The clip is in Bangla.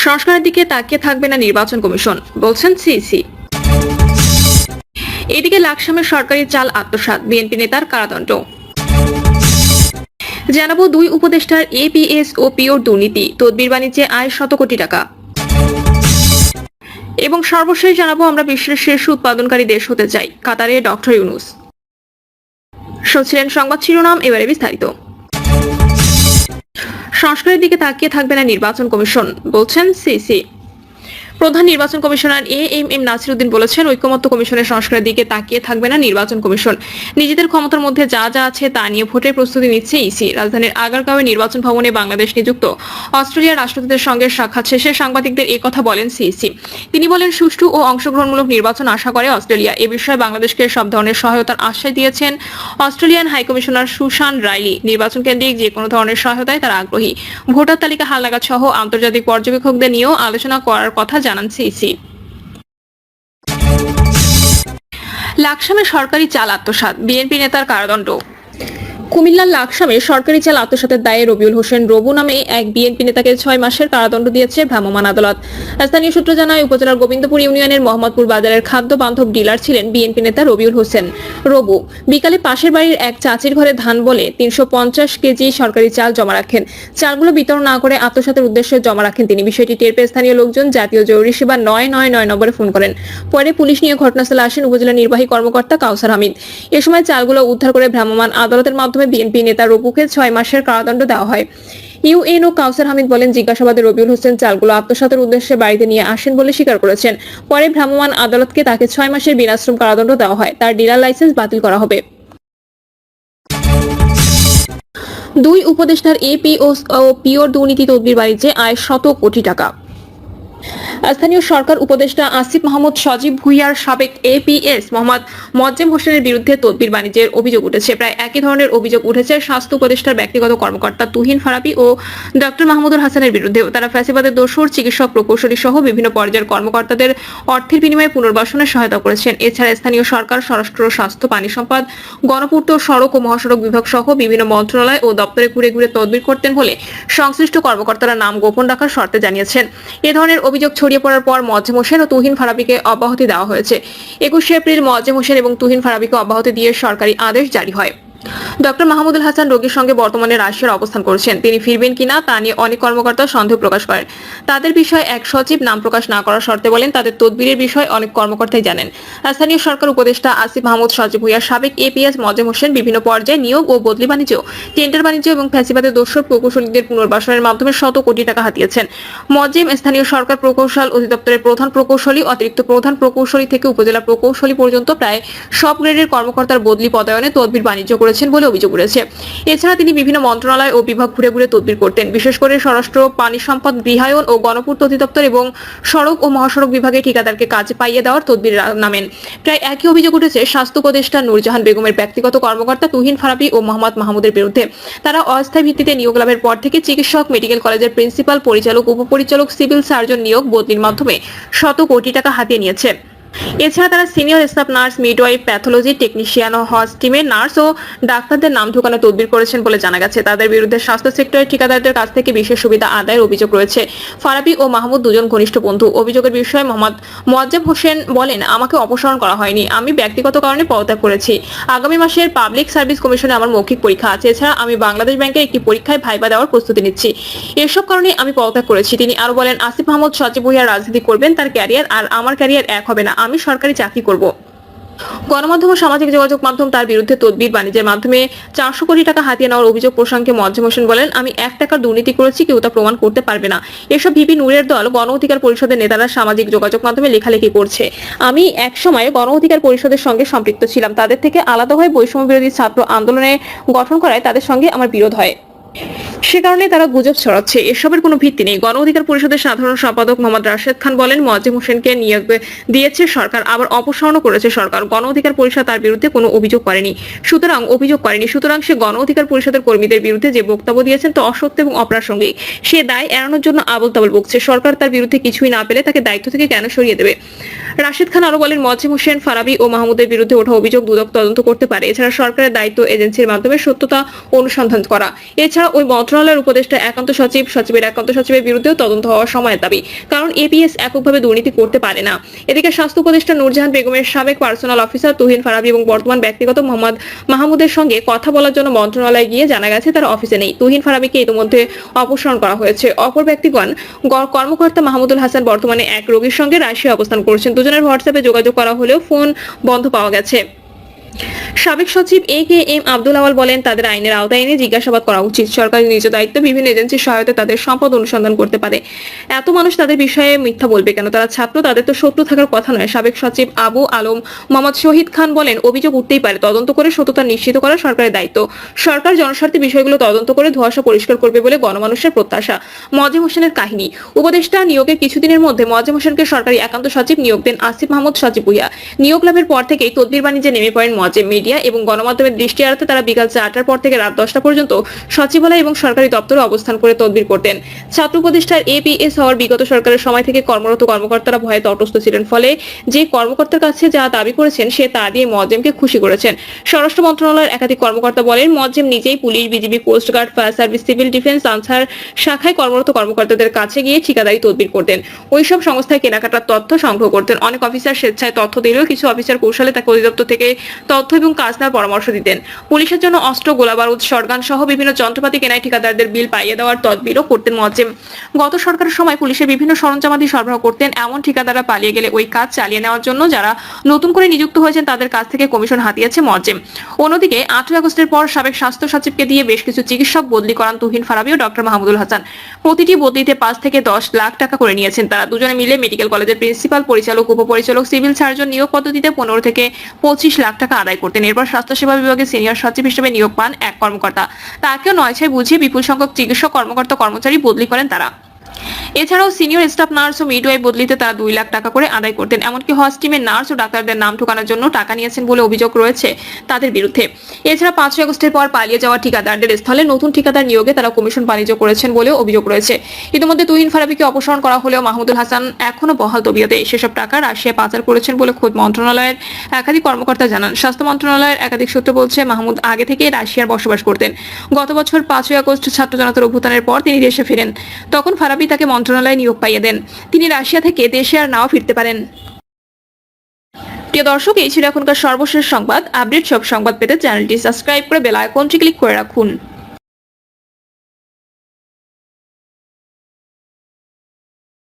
সংস্কারের দিকে তাকিয়ে থাকবে না নির্বাচন কমিশন, বলছেন সিইসি। এদিকে লাকসামের সরকারি চাল আত্মসাৎ, বিএনপি নেতার কারাদণ্ড। জানাবো দুই উপদেষ্টার এপিএস ও পিওর দুর্নীতি, তদবির বাণিজ্যে আয় শত কোটি টাকা। এবং সর্বশেষ জানাবো আমরা বিশ্বের শীর্ষ উৎপাদনকারী দেশ হতে চাই, কাতারে ডক্টর ইউনুস। শুনছিলেন সংবাদ শিরোনাম, এবারে বিস্তারিত। সংস্কারের দিকে তাকিয়ে থাকবে না নির্বাচন কমিশন, বলছেন সিইসি। প্রধান নির্বাচন কমিশনার এএমএম নাসির উদ্দিন বলেছেন, ঐকমত্য কমিশনের সংস্কারের দিকে তাকিয়ে থাকবে না নির্বাচন কমিশন। নিজেদের ক্ষমতার মধ্যে যা যা আছে তা নিয়ে ভোটের প্রস্তুতি নিচ্ছে ইসি। রাজধানীর আগারগাঁওয়ে নির্বাচন ভবনে বাংলাদেশ নিযুক্ত অস্ট্রেলিয়ার রাষ্ট্রদূতের সঙ্গে সাক্ষাৎ শেষে সাংবাদিকদের এই কথা বলেন সিইসি। তিনি বলেন, সুষ্ঠু ও অংশগ্রহণমূলক নির্বাচন আশা করে অস্ট্রেলিয়া। এ বিষয়ে বাংলাদেশকে সব ধরনের সহায়তার আশ্বাস দিয়েছেন অস্ট্রেলিয়ান হাইকমিশনার সুশান রাইলি। নির্বাচন কেন্দ্রিক যে কোনো ধরনের সহায়তায় তারা আগ্রহী। ভোটার তালিকা হালনাগাদ সহ আন্তর্জাতিক পর্যবেক্ষকদের নিয়েও আলোচনা করার কথা জানান সিইসি। লাকসামে সরকারি চাল আত্মসাৎ, বিএনপি নেতার কারাদণ্ড। কুমিল্লার লাকসামে সরকারি চাল আত্মসাতের দায়ে রবিউল হোসেন রবু নামে এক বিএনপি নেতাকে 6 মাসের কারাদণ্ড দিয়েছে ভ্রাম্যমাণ আদালত। স্থানীয় সূত্র জানায়, উপজেলার গোবিন্দপুর ইউনিয়নের মোহাম্মদপুর বাজারের খাদ্য বান্ধব ডিলার ছিলেন বিএনপি নেতা রবিউল হোসেন রবু। বিকালে পাশের বাড়ির এক চাচির ঘরে ধান বলে 350 কেজি সরকারি চাল জমা রাখেন। চালগুলো বিতরণ না করে আত্মসাতের উদ্দেশ্যে জমা রাখেন তিনি। বিষয়টি টের পেয়ে স্থানীয় লোকজন জাতীয় জরুরি সেবা 999 নম্বরে ফোন করেন। পরে পুলিশ নিয়ে ঘটনাস্থলে আসেন উপজেলা নির্বাহী কর্মকর্তা কাউসার হামিদ। এ সময় চালগুলো উদ্ধার করে ভ্রাম্যমাণ আদালতের মাধ্যমে বিএনপি নেতা রবুকে 6 মাসের কারাদণ্ড দেওয়া হয়। ইউএনও কাউসার হামিদ বলেন, জিজ্ঞাসাবাদে রবিউল হোসেন চালগুলো আত্মসাতের উদ্দেশ্যে বাড়িতে নিয়ে আসেন বলে স্বীকার করেছেন। পরে ভ্রাম্যমাণ আদালতকে তাকে 6 মাসের বিনাশ্রম কারাদণ্ড দেওয়া হয়। তার ডিলার লাইসেন্স বাতিল করা হবে। দুই উপদেষ্টার এপিএস ও পিওর দুর্নীতি তদবির বাণিজ্যে আয় শত কোটি টাকা। স্থানীয় সরকার উপদেষ্টা আসিফ মাহমুদ সজীব ভুঁইয়ার সাবেক এপিএস মোহাম্মদ মোয়াজ্জেম হোসেনের বিরুদ্ধে তদবির বাণিজ্যের অভিযোগ উঠেছে। প্রায় একই ধরনের অভিযোগ উঠেছে স্বাস্থ্য উপদেষ্টার ব্যক্তিগত কর্মকর্তা তুহিন ফারাবি ও ডক্টর মাহমুদুল হাসানের বিরুদ্ধেও। তারা ফ্যাসিবাদের দোসর, চিকিৎসক, প্রকৌশলী সহ বিভিন্ন পর্যায়ের কর্মকর্তাদের অর্থের বিনিময়ে পুনর্বাসনে সহায়তা করেছেন। এছাড়া স্থানীয় সরকার, স্বরাষ্ট্র, স্বাস্থ্য, পানি সম্পদ, গণপূর্ত, সড়ক ও মহাসড়ক বিভাগ সহ বিভিন্ন মন্ত্রণালয় ও দপ্তরে ঘুরে ঘুরে তদবির করতেন বলে সংশ্লিষ্ট কর্মকর্তারা নাম গোপন রাখার শর্তে জানিয়েছেন। এ ধরনের অভিযোগ ছড়িয়ে পড়ার পর মোয়াজ্জেম হোসেন ও তুহিন ফারাবিকে অব্যাহতি দেওয়া হয়েছে। 21 এপ্রিল মোয়াজ্জেম হোসেন এবং তুহিন ফারাবিকে অব্যাহতি দিয়ে সরকারি আদেশ জারি হয়। ডক্টর মাহমুদুল হাসান রোগীর সঙ্গে বর্তমানে রাশিয়ার অবস্থান করছেন। তিনি ফিরবেন কিনা তা নিয়ে অনেক কর্মকর্তা সন্দেহ প্রকাশ করেন। তাদের বিষয়ে এক সচিব নাম প্রকাশ না করার শর্তে বলেন, তাদের তদবিরের বিষয়ে অনেক কর্মকর্তাই জানেন। স্থানীয় সরকার উপদেষ্টা আসিফ মাহমুদ সজীব ভুঁইয়ার সাবেক এপিএস মোয়াজ্জেম হোসেন বিভিন্ন পর্যায়ে নিয়োগ ও বদলি বাণিজ্য, টেন্ডার বাণিজ্য এবং ফ্যাসিবাদের দোসর প্রকৌশলীদের পুনর্বাসনের মাধ্যমে শত কোটি টাকা হাতিয়েছেন। মোয়াজ্জেম স্থানীয় সরকার প্রকৌশল অধিদপ্তরের প্রধান প্রকৌশলী, অতিরিক্ত প্রধান প্রকৌশলী থেকে উপজেলা প্রকৌশলী পর্যন্ত প্রায় সব গ্রেডের কর্মকর্তার বদলি পদায়নে তদবির বাণিজ্য করেছেন বলে অভিযোগ উঠেছে। এছাড়া তিনি বিভিন্ন মন্ত্রণালয় ও বিভাগ ঘুরে ঘুরে তদবির করতেন। বিশেষ করে স্বরাষ্ট্র, পানি সম্পদ, গৃহায়ন ও গণপূর্ত অধিদপ্তর এবং সড়ক ও মহাসড়ক বিভাগে ঠিকাদারকে কাজে পাইয়ে দেওয়ার তদবির নামেন। প্রায় একই অভিযোগ উঠেছে স্বাস্থ্য উপদেষ্টা নূরজাহান বেগমের ব্যক্তিগত কর্মকর্তা তুহিন ফারাবি ও মোহাম্মদ মাহমুদের বিরুদ্ধে। তারা অস্থায়ী ভিত্তিতে নিয়োগ লাভের পর থেকে চিকিৎসক, মেডিকেল কলেজের প্রিন্সিপাল, পরিচালক, উপপরিচালক, সিভিল সার্জন নিয়োগ, বদলির মাধ্যমে শত কোটি টাকা হাতিয়ে নিয়েছে। এছাড়া তারা senior staff nurse, midwife, pathology technician ও হস্টিমের নার্স ও ডাক্তারদের নাম ঢোকানো তদবির করেছেন বলে জানা গেছে। তাদের বিরুদ্ধে স্বাস্থ্য সেক্টরের ঠিকাদারদের কাছ থেকে বিশেষ সুবিধা আদায়ের অভিযোগ রয়েছে। ফারাবি ও মাহমুদ দুজন ঘনিষ্ঠ বন্ধু। অভিযোগের বিষয়ে মোহাম্মদ মোয়াজ্জেম হোসেন বলেন, আমাকে অপসারণ করা হয়নি, আমি ব্যক্তিগত কারণে পদত্যাগ করেছি। আগামী মাসের পাবলিক সার্ভিস কমিশনে আমার মৌখিক পরীক্ষা আছে। এছাড়া আমি বাংলাদেশ ব্যাংকের একটি পরীক্ষায় ভাইবা দেওয়ার প্রস্তুতি নিচ্ছি। এসব কারণে আমি পদত্যাগ করেছি। তিনি আরো বলেন, আসিফ মাহমুদ সজীব ভুঁইয়া রাজনীতি করবেন, তার ক্যারিয়ার আর আমার ক্যারিয়ার এক হবে না। আমি সরকারি চাকরি করব। গণমাধ্যম ও সামাজিক যোগাযোগ মাধ্যম তার বিরুদ্ধে তদবির বাণিজ্যের মাধ্যমে 400 কোটি টাকা হাতিয়ে নেওয়ার অভিযোগ প্রসঙ্গে মোয়াজ্জেম হোসেন বলেন, আমি 1 টাকার দুর্নীতি করেছি, কেউ তা প্রমাণ করতে পারবে না। এসব ভিপি নূরের দল গণ অধিকার পরিষদের নেতারা সামাজিক যোগাযোগ মাধ্যমে লেখালেখি করছে। আমি এক সময় গণ অধিকার পরিষদের সঙ্গে সম্পৃক্ত ছিলাম। তাদের থেকে আলাদা হয়ে বৈষম্য বিরোধী ছাত্র আন্দোলনে গঠন করায় তাদের সঙ্গে আমার বিরোধ হয়। সে কারণে তারা গুজব ছড়াচ্ছে। এসবের কোনো ভিত্তি নেই। গণ অধিকার পরিষদের সাধারণ সম্পাদক মোহাম্মদ রাশেদ খান বলেন, মোয়াজ্জেম হোসেনকে নিয়োগ দিয়েছে সরকার, আবার অপসারণও করেছে সরকার। গণ অধিকার পরিষদ তার বিরুদ্ধে কোনো অভিযোগ করেনি। সুতরাং সে গণ অধিকার পরিষদের কর্মীদের বিরুদ্ধে যে বক্তব্য দিয়েছেন তা অসত্য এবং অপ্রাসঙ্গিক। সে দায় এড়ানোর জন্য আবল তাবল বকছে। সরকার তার বিরুদ্ধে কিছুই না পেলে তাকে দায়িত্ব থেকে কেন সরিয়ে দেবে? রাশেদ খান আরো বলেন, মোয়াজ্জেম হোসেন, ফারাবি ও মাহমুদের বিরুদ্ধে ওঠা অভিযোগ দুদক তদন্ত করতে পারে। এছাড়া সরকারের দায়িত্ব এজেন্সির মাধ্যমে সত্যতা অনুসন্ধান করা। এছাড়া ওই মন্ত্রণালয়ের উপদেষ্টা একান্ত সচিবের একান্ত সচিবের বিরুদ্ধেও তদন্ত হওয়ার সময়ের দাবি, কারণ এপিএস এককভাবে দুর্নীতি করতে পারে না। এদিকে স্বাস্থ্য উপদেষ্টা নূরজাহান বেগমের সাবেক পার্সোনাল অফিসার তুহিন ফারাবী এবং বর্তমান ব্যক্তিগত মোহাম্মদ মাহমুদের সঙ্গে কথা বলার জন্য মন্ত্রণালয়ে গিয়ে জানা গেছে তারা অফিসে নেই। তুহিন ফারাবীকে ইতিমধ্যে অপসারণ করা হয়েছে। অপর ব্যক্তিগণ কর্মকর্তা মাহমুদুল হাসান বর্তমানে এক রোগীর সঙ্গে রাশিয়া অবস্থান করছেন। দুজনের হোয়াটসঅ্যাপে যোগাযোগ করা হলেও ফোন বন্ধ পাওয়া গেছে। সাবেক সচিব এ.কে.এম. আব্দুল আওয়াল বলেন, তাদের আইনের আওতায় এনে জিজ্ঞাসাবাদ করা উচিত। সরকারি নিজ দায়িত্ব বিভিন্ন এজেন্সির সহায়তায় তাদের সম্পদ অনুসন্ধান করতে পারে। এত মানুষ তাদের বিষয়ে মিথ্যা বলবে কেন? তারা ছাত্র, তাদের তো শত্রু থাকার কথা নয়। সাবেক সচিব আবু আলম মোহাম্মদ শহীদ খান বলেন, অভিযোগ উঠতেই পারে, তদন্ত করে সত্যতা নিশ্চিত করা সরকারের দায়িত্ব। সরকার জনস্বার্থে বিষয়গুলো তদন্ত করে ধোঁয়াশা পরিষ্কার করবে বলে গণমানুষের প্রত্যাশা। মোয়াজ্জেম হোসেনের কাহিনী। উপদেষ্টা নিয়োগের কিছুদিনের মধ্যে মোয়াজ্জেম হোসেনকে সরকারি একান্ত সচিব নিয়োগ দেন আসিফ মাহমুদ সজীব ভুঁইয়া। নিয়োগ লাভের পর থেকেই তদবির বাণিজ্যে নেমে পড়েন মোয়াজ্জেম। মিডিয়া এবং গণমাধ্যমের দৃষ্টি এড়াতে তারা বিকাল 4টার পর থেকে রাত 10টা পর্যন্ত সচিবালয় এবং সরকারি দপ্তরে অবস্থান করে তদবির করতেন। ছাত্র উপদেষ্টার এপিএস হওয়ার বিগত সরকারের সময় থেকে কর্মরত কর্মকর্তারা ভয়ে তটস্থ ছিলেন। ফলে যে কর্মকর্তার কাছে যা দাবি করেছেন সে তা দিয়ে মোয়াজ্জেমকে খুশি করেছেন। স্বরাষ্ট্র মন্ত্রণালয়ের একাধিক কর্মকর্তা বলেন, মোয়াজ্জেম নিজেই police, BGB, coast guard, fire service, civil defence, Ansar শাখায় কর্মরত কর্মকর্তাদের কাছে গিয়ে ঠিকাদারি তদবির করতেন। ওইসব সংস্থায় কেনাকাটার তথ্য সংগ্রহ করতেন। অনেক অফিসার স্বেচ্ছায় তথ্য দিলেও কিছু অফিসার কৌশলে তাকে অধিদপ্তর থেকে তথ্য এবং কাজ নেওয়ার পরামর্শ দিতেন। পুলিশের জন্য অস্ত্র, গোলাবারুদ, শটগান সহ বিভিন্ন যন্ত্রপাতি কেনায় ঠিকাদারদের বিল পাইয়ে দেওয়ার তদবিরও করতেন মোয়াজ্জেম। গত সরকারের সময় পুলিশের বিভিন্ন সরঞ্জামাদি সরবরাহ করতেন। এমন ঠিকাদাররা পালিয়ে গেলে ওই কাজ চালিয়ে নেওয়ার জন্য যারা নতুন করে নিযুক্ত হয়েছেন তাদের কাছ থেকে কমিশন হাতিয়েছে মোয়াজ্জেম। অন্যদিকে 8ই আগস্টের পর সাবেক স্বাস্থ্য সচিবকে দিয়ে বেশ কিছু চিকিৎসক বদলি করান তুহিন ফারাবী ও ডক্টর মাহমুদুল হাসান। প্রতিটি বদলিতে 5 থেকে 10 লাখ টাকা করে নিয়েছেন তারা। দুজনে মিলে মেডিকেল কলেজের প্রিন্সিপাল, পরিচালক, উপপরিচালক, সিভিল সার্জন নিয়োগ পদ্ধতিতে 15 থেকে 25 লাখ টাকা আদায় করতেন। এরপর স্বাস্থ্যসেবা বিভাগের সিনিয়র সচিব হিসেবে নিয়োগ পান এক কর্মকর্তা। তাকেও নয়ছয় বুঝিয়ে বিপুল সংখ্যক চিকিৎসক, কর্মকর্তা, কর্মচারী বদলি করেন তারা। এছাড়াও সিনিয়র স্টাফ নার্স ও মিডওয়াইফ বদলিতে তারা 2 লাখ টাকা করে আদায় করতেন। এমনকি হস্টিমের নার্স ও ডাক্তারদের নাম ঠোকানোর জন্য টাকা নিয়েছেন বলে অভিযোগ রয়েছে তাদের বিরুদ্ধে। এছাড়া 5ই আগস্টের পর পালিয়ে যাওয়া ঠিকাদারদের স্থলে নতুন ঠিকাদার নিয়োগে তারা কমিশন বাণিজ্য করেছেন বলেও অভিযোগ রয়েছে। ইতিমধ্যে তুহিন ফারাবীকে অপসারণ করা হলেও মাহমুদুল হাসান এখনো বহাল তবিয়তে। সেসব টাকা রাশিয়ায় পাচার করেছেন বলে খোদ মন্ত্রণালয়ের একাধিক কর্মকর্তা জানান। স্বাস্থ্য মন্ত্রণালয়ের একাধিক সূত্র বলছে, মাহমুদ আগে থেকে রাশিয়ার বসবাস করতেন। গত বছর 5ই আগস্ট ছাত্র জনতার অভ্যুত্থানের পর তিনি দেশে ফেরেন। তখন ফারাবী তাকে মন্ত্রণালয়ে নিয়োগ পাইয়ে দেন। তিনি রাশিয়া থেকে দেশে আর নাও ফিরতে পারেন। প্রিয় দর্শক, এই ছিল এখনকার সর্বশেষ সংবাদ। আপডেট সব সংবাদ পেতে চ্যানেলটি সাবস্ক্রাইব করে বেল আইকনটি ক্লিক করে রাখুন।